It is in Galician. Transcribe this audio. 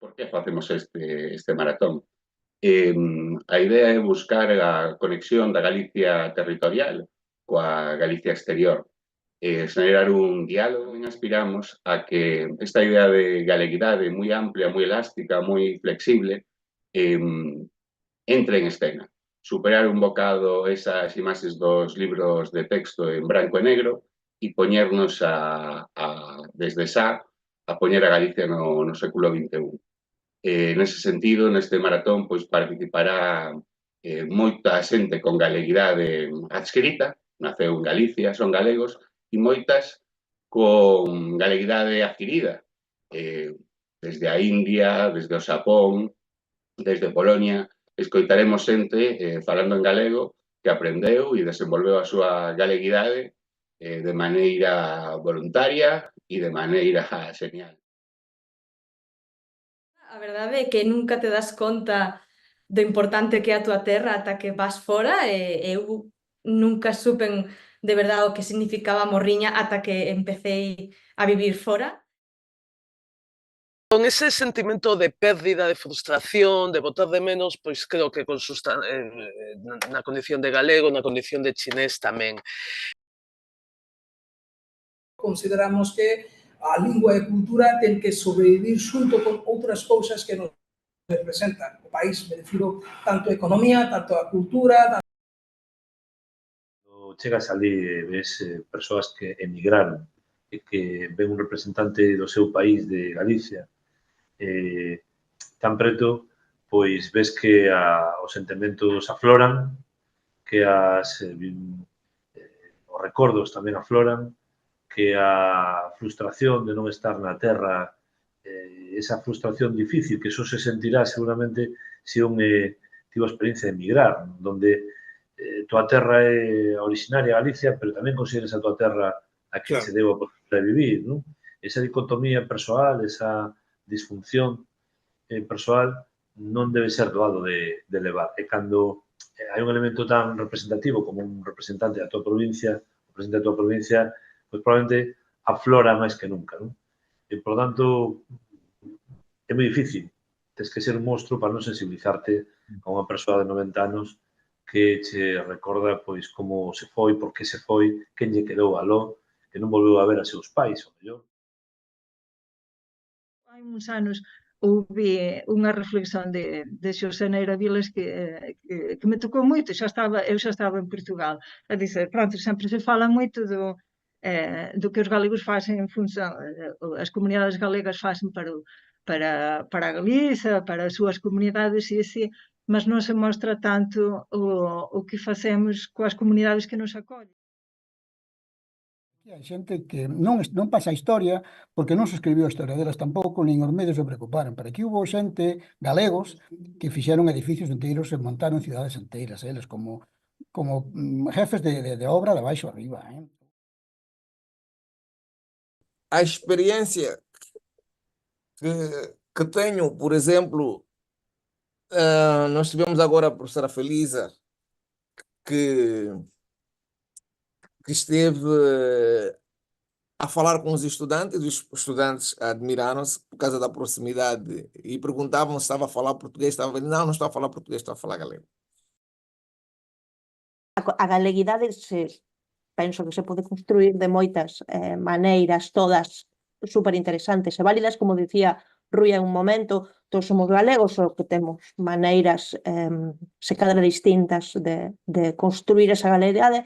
por que facemos este maratón. A idea é buscar a conexión da Galicia territorial coa Galicia exterior, generar un diálogo en aspiramos a que esta idea de galeguidade moi amplia, moi elástica, moi flexible, entre en escena. Superar un bocado esas imaxes dos libros de texto en branco e negro e poñernos desde xa a poñer a Galicia no século XXI. Nese sentido, neste maratón, pois participará moita xente con galeguidade adscrita, naceu en Galicia, son galegos, e moitas con galeguidade adquirida, desde a India, desde o Xapón, desde Polonia, escoitaremos xente falando en galego que aprendeu e desenvolveu a súa galeguidade de maneira voluntaria e de maneira genial. A verdade é que nunca te das conta do importante que é a túa terra ata que vas fora, e eu nunca supen de verdade o que significaba Morriña ata que empecei a vivir fora. Con ese sentimento de pérdida, de frustración, de botar de menos, pois creo que na condición de galego, na condición de chinés tamén. Consideramos que a lingua e a cultura ten que sobrevivir xunto con outras cousas que nos representan o país, me refiro tanto a economía, tanto a cultura. Chegas ali e ves persoas que emigraron e que ven un representante do seu país, de Galicia, tan preto, pois ves que os sentimentos afloran, que os recordos tamén afloran, que a frustración de non estar na terra, esa frustración difícil que só se sentirá seguramente se un tivo a experiencia de emigrar, donde tua terra é originaria Galicia, pero tamén consideras a tua terra a que se deu a posibilidade de vivir, non? Esa dicotomía persoal, esa disfunción persoal non debe ser doado de levar. E cando hai un elemento tan representativo como un representante da tua provincia, o presidente da tua provincia, pois probablemente aflora máis que nunca, non? E, por tanto, é moi difícil. Tens que ser un monstro para non sensibilizarte a unha persoa de 90 anos que che recorda pois como se foi, por que se foi, quen lle quedou aló, que non volveu a ver a seus pais, ao mellor. Hai uns anos houve unha reflexión de Xosé Neira Vilas que me tocou moito, eu xa estaba en Portugal, a dizer, pronto, sempre se fala moito do que os galegos facen en función, as comunidades galegas facen para a Galiza, para as súas comunidades e así, mas non se mostra tanto o que facemos coas comunidades que nos acollen. Hai xente que non pasa a historia porque non se escribiu a historia delas tampouco, nin os medios se preocuparon, pero aquí hubo xente, galegos, que fixeron edificios inteiros e montaron cidades inteiras, eles como jefes de obra de baixo arriba. A experiência que tenho, por exemplo, nós tivemos agora a professora Felisa, que esteve a falar com os estudantes admiraram-se por causa da proximidade e perguntavam se estava a falar português, não estou a falar português, estou a falar galego. A galeguidade penso que se pode construir de moitas maneiras, todas super interesantes e válidas, como dicía Rui en un momento, todos somos galegos, só que temos maneiras se cadra distintas de construir esa galeguidade